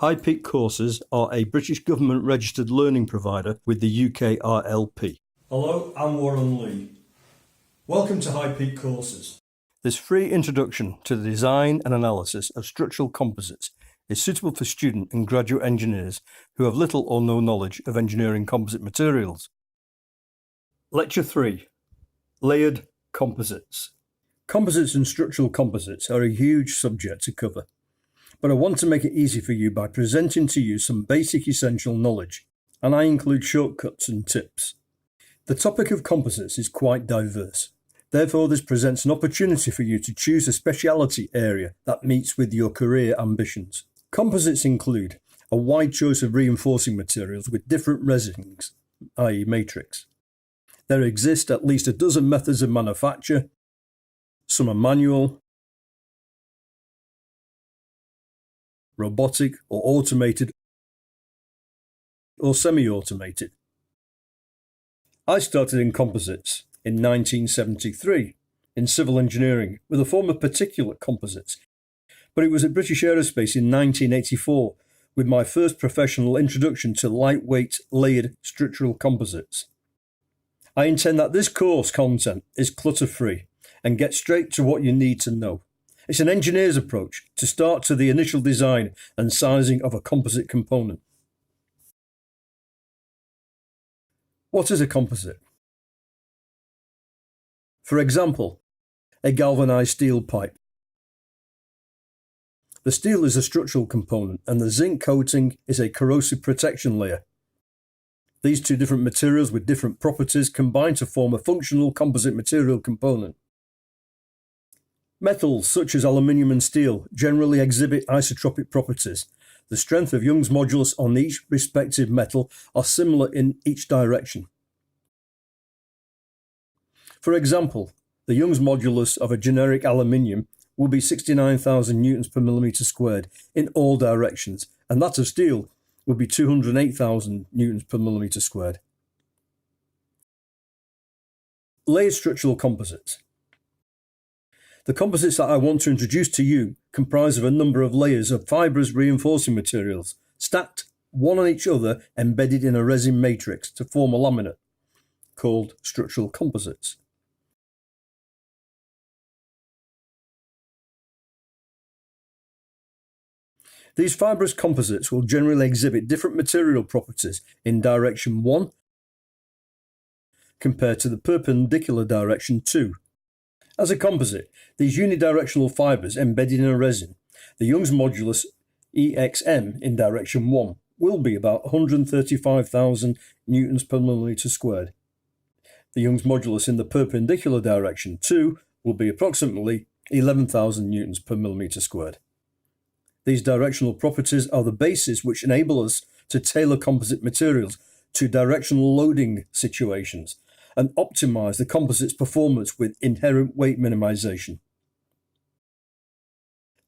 High Peak Courses are a British government registered learning provider with the UK RLP. Hello, I'm Warren Lee. Welcome to High Peak Courses. This free introduction to the design and analysis of structural composites is suitable for student and graduate engineers who have little or no knowledge of engineering composite materials. Lecture 3. Layered Composites. Composites and structural composites are a huge subject to cover, but I want to make it easy for you by presenting to you some basic essential knowledge, and I include shortcuts and tips. The topic of composites is quite diverse. Therefore, this presents an opportunity for you to choose a speciality area that meets with your career ambitions. Composites include a wide choice of reinforcing materials with different resins, i.e. matrix. There exist at least a dozen methods of manufacture. Some are manual, robotic or automated, or semi-automated. I started in composites in 1973 in civil engineering with a form of particulate composites, but it was at British Aerospace in 1984 with my first professional introduction to lightweight layered structural composites. I intend that this course content is clutter-free and get straight to what you need to know. It's an engineer's approach to start to the initial design and sizing of a composite component. What is a composite? For example, a galvanized steel pipe. The steel is a structural component and the zinc coating is a corrosive protection layer. These two different materials with different properties combine to form a functional composite material component. Metals such as aluminium and steel generally exhibit isotropic properties. The strength of Young's modulus on each respective metal are similar in each direction. For example, the Young's modulus of a generic aluminium will be 69,000 newtons per millimeter squared in all directions, and that of steel will be 208,000 newtons per millimeter squared. Layered structural composites. The composites that I want to introduce to you comprise of a number of layers of fibrous reinforcing materials, stacked one on each other, embedded in a resin matrix to form a laminate, called structural composites. These fibrous composites will generally exhibit different material properties in direction 1 compared to the perpendicular direction 2. As a composite, these unidirectional fibres embedded in a resin, the Young's modulus EXM in direction 1 will be about 135,000 newtons per millimeter squared. The Young's modulus in the perpendicular direction 2 will be approximately 11,000 newtons per millimeter squared. These directional properties are the basis which enable us to tailor composite materials to directional loading situations and optimize the composite's performance with inherent weight minimization.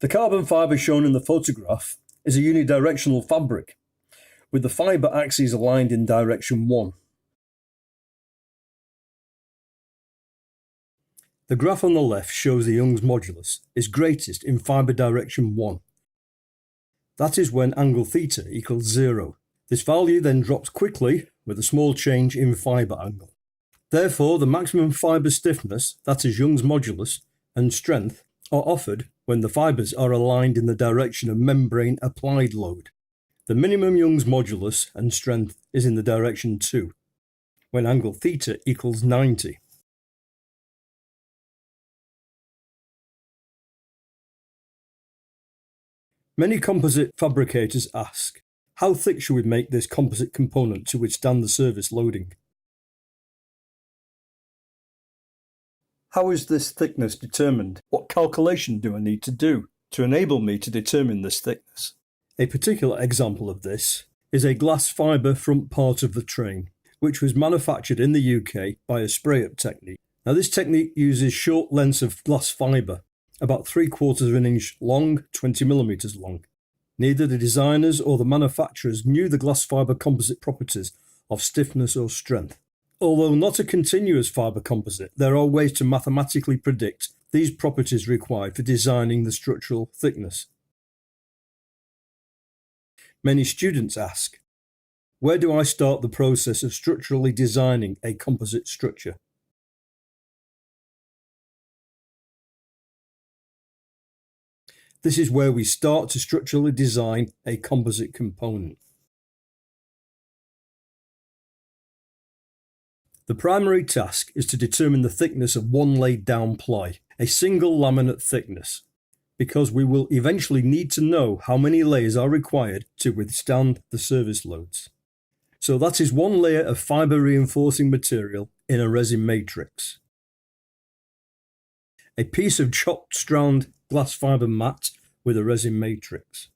The carbon fibre shown in the photograph is a unidirectional fabric, with the fibre axes aligned in direction 1. The graph on the left shows the Young's modulus is greatest in fibre direction 1. That is when angle theta equals 0. This value then drops quickly with a small change in fibre angle. Therefore, the maximum fibre stiffness, that is Young's modulus, and strength are offered when the fibres are aligned in the direction of membrane applied load. The minimum Young's modulus and strength is in the direction 2, when angle theta equals 90. Many composite fabricators ask, how thick should we make this composite component to withstand the surface loading? How is this thickness determined? What calculation do I need to do to enable me to determine this thickness? A particular example of this is a glass fibre front part of the train, which was manufactured in the UK by a spray-up technique. Now this technique uses short lengths of glass fibre, about 3/4 of an inch long, 20 millimeters long. Neither the designers or the manufacturers knew the glass fibre composite properties of stiffness or strength. Although not a continuous fibre composite, there are ways to mathematically predict these properties required for designing the structural thickness. Many students ask, where do I start the process of structurally designing a composite structure? This is where we start to structurally design a composite component. The primary task is to determine the thickness of one laid down ply, a single laminate thickness, because we will eventually need to know how many layers are required to withstand the service loads. So that is one layer of fibre reinforcing material in a resin matrix. A piece of chopped strand glass fibre mat with a resin matrix.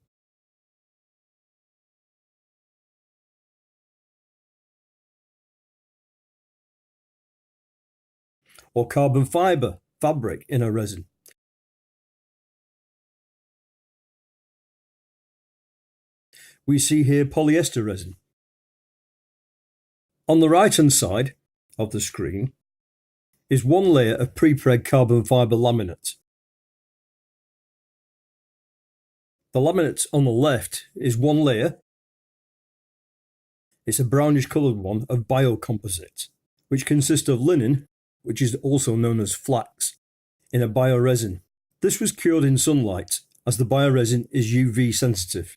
Or carbon fibre fabric in a resin. We see here polyester resin. On the right hand side of the screen is one layer of pre-preg carbon fibre laminate. The laminate on the left is one layer. It's a brownish coloured one of biocomposite, which consists of linen, which is also known as flax, in a bioresin. This was cured in sunlight as the bioresin is UV sensitive.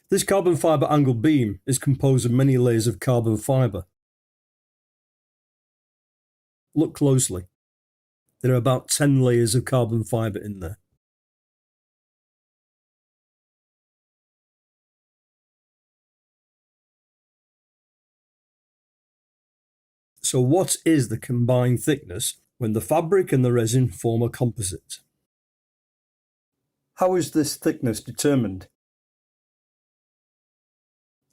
This carbon fibre angle beam is composed of many layers of carbon fibre. Look closely. There are about 10 layers of carbon fibre in there. So what is the combined thickness when the fabric and the resin form a composite? How is this thickness determined?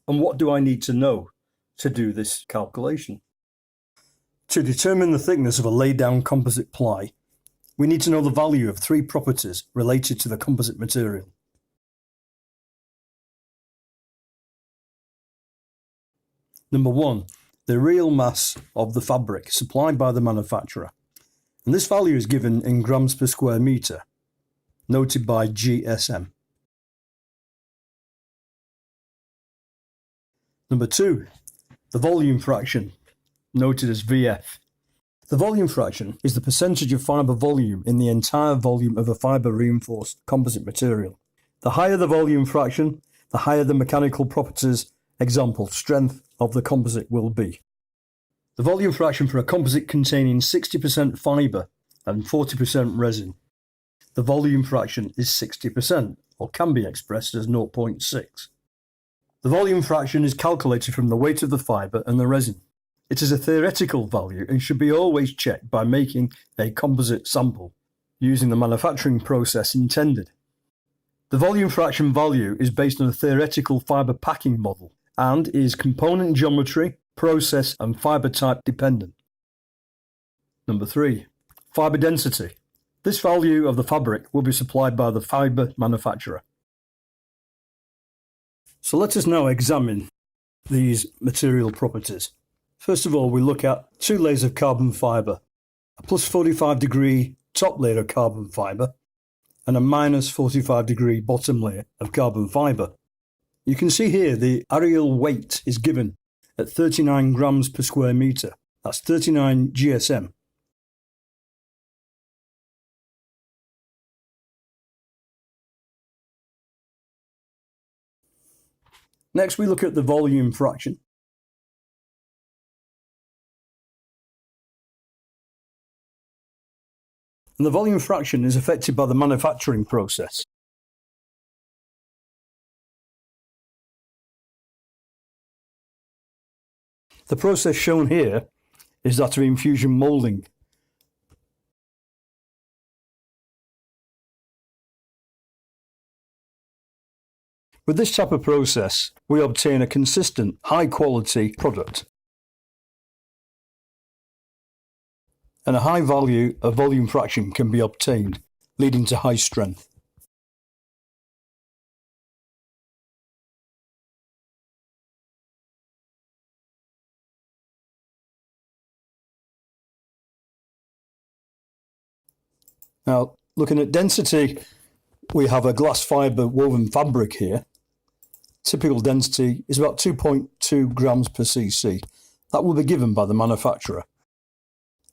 And what do I need to know to do this calculation? To determine the thickness of a laid down composite ply, we need to know the value of three properties related to the composite material. Number one, the real mass of the fabric supplied by the manufacturer. And this value is given in grams per square metre, noted by GSM. Number two, the volume fraction, noted as VF. The volume fraction is the percentage of fibre volume in the entire volume of a fibre reinforced composite material. The higher the volume fraction, the higher the mechanical properties, example, strength of the composite will be. The volume fraction for a composite containing 60% fibre and 40% resin. The volume fraction is 60%, or can be expressed as 0.6. The volume fraction is calculated from the weight of the fibre and the resin. It is a theoretical value and should be always checked by making a composite sample, using the manufacturing process intended. The volume fraction value is based on a theoretical fibre packing model and is component geometry, process and fibre type dependent. Number three, fibre density. This value of the fabric will be supplied by the fibre manufacturer. So let us now examine these material properties. First of all, we look at two layers of carbon fibre, a plus 45 degree top layer of carbon fibre and a minus 45 degree bottom layer of carbon fibre. You can see here the areal weight is given at 39 grams per square metre. That's 39 GSM. Next, we look at the volume fraction. And the volume fraction is affected by the manufacturing process. The process shown here is that of infusion moulding. With this type of process, we obtain a consistent, high-quality product and a high value of volume fraction can be obtained, leading to high strength. Now, looking at density, we have a glass fibre woven fabric here, typical density is about 2.2 grams per cc. That will be given by the manufacturer.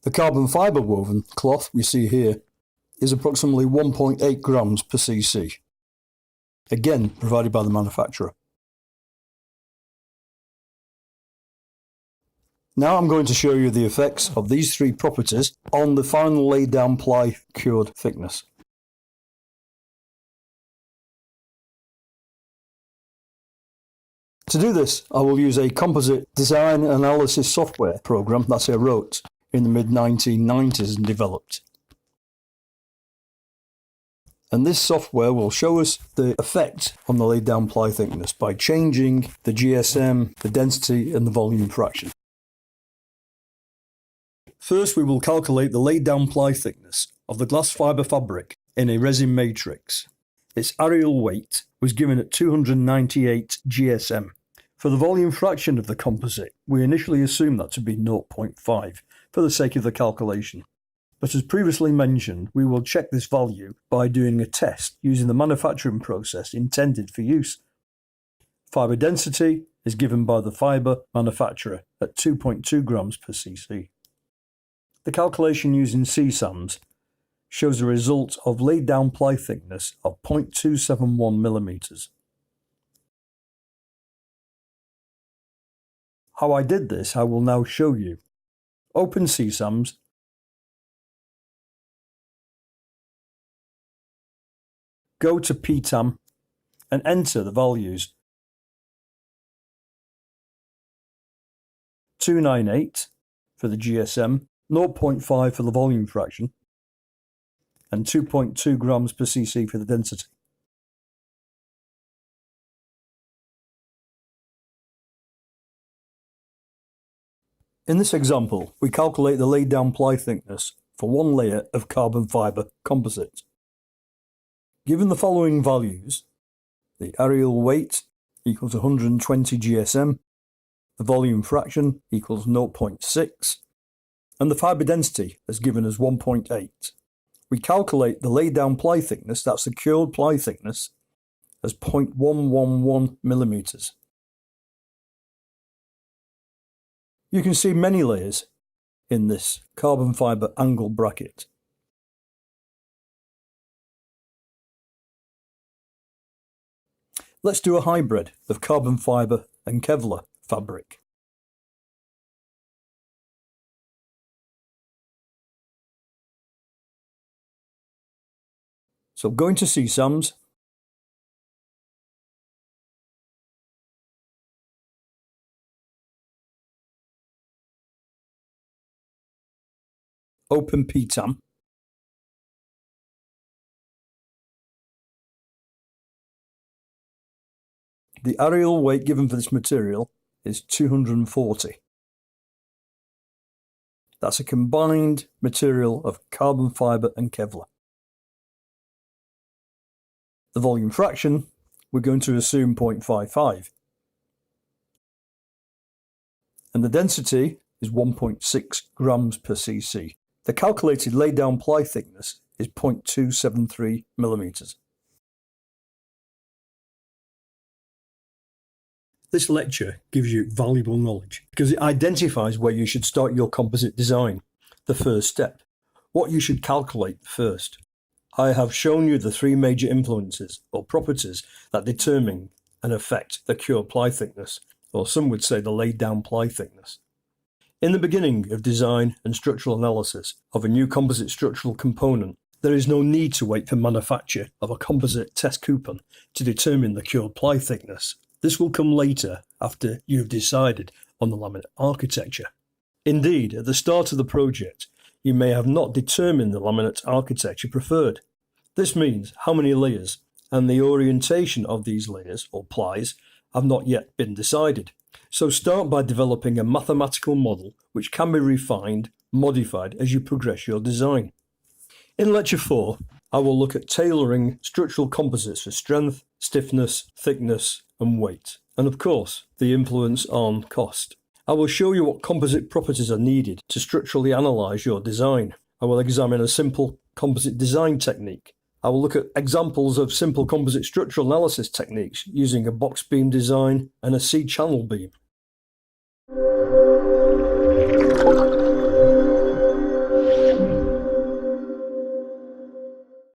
The carbon fibre woven cloth we see here is approximately 1.8 grams per cc, again provided by the manufacturer. Now I'm going to show you the effects of these three properties on the final laid down ply cured thickness. To do this, I will use a composite design analysis software program that I wrote in the mid-1990s and developed. And this software will show us the effect on the laid down ply thickness by changing the GSM, the density and the volume fraction. First, we will calculate the laid down ply thickness of the glass fibre fabric in a resin matrix. Its areal weight was given at 298 GSM. For the volume fraction of the composite, we initially assumed that to be 0.5 for the sake of the calculation. But as previously mentioned, we will check this value by doing a test using the manufacturing process intended for use. Fibre density is given by the fibre manufacturer at 2.2 grams per cc. The calculation using CSAMs shows a result of laid down ply thickness of 0.271 millimeters. How I did this, I will now show you. Open CSAMs, go to PTAM and enter the values. 298 for the GSM, 0.5 for the volume fraction, and 2.2 grams per cc for the density. In this example, we calculate the laid down ply thickness for one layer of carbon fibre composite. Given the following values, the areal weight equals 120 GSM, the volume fraction equals 0.6, and the fibre density is given as 1.8. We calculate the laid down ply thickness, that's the cured ply thickness, as 0.111 millimeters. You can see many layers in this carbon fibre angle bracket. Let's do a hybrid of carbon fibre and Kevlar fabric. So going to CSAMs, open PTAM, the areal weight given for this material is 240. That's a combined material of carbon fibre and Kevlar. The volume fraction, we're going to assume 0.55. And the density is 1.6 grams per cc. The calculated laid down ply thickness is 0.273 millimeters. This lecture gives you valuable knowledge because it identifies where you should start your composite design, the first step, what you should calculate first. I have shown you the three major influences or properties that determine and affect the cured ply thickness, or some would say the laid down ply thickness. In the beginning of design and structural analysis of a new composite structural component, there is no need to wait for manufacture of a composite test coupon to determine the cured ply thickness. This will come later after you have decided on the laminate architecture. Indeed, at the start of the project, you may have not determined the laminate architecture preferred. This means how many layers and the orientation of these layers or plies have not yet been decided. So start by developing a mathematical model which can be refined, modified as you progress your design. In Lecture 4, I will look at tailoring structural composites for strength, stiffness, thickness and weight, and of course the influence on cost. I will show you what composite properties are needed to structurally analyse your design. I will examine a simple composite design technique. I will look at examples of simple composite structural analysis techniques using a box beam design and a C-channel beam.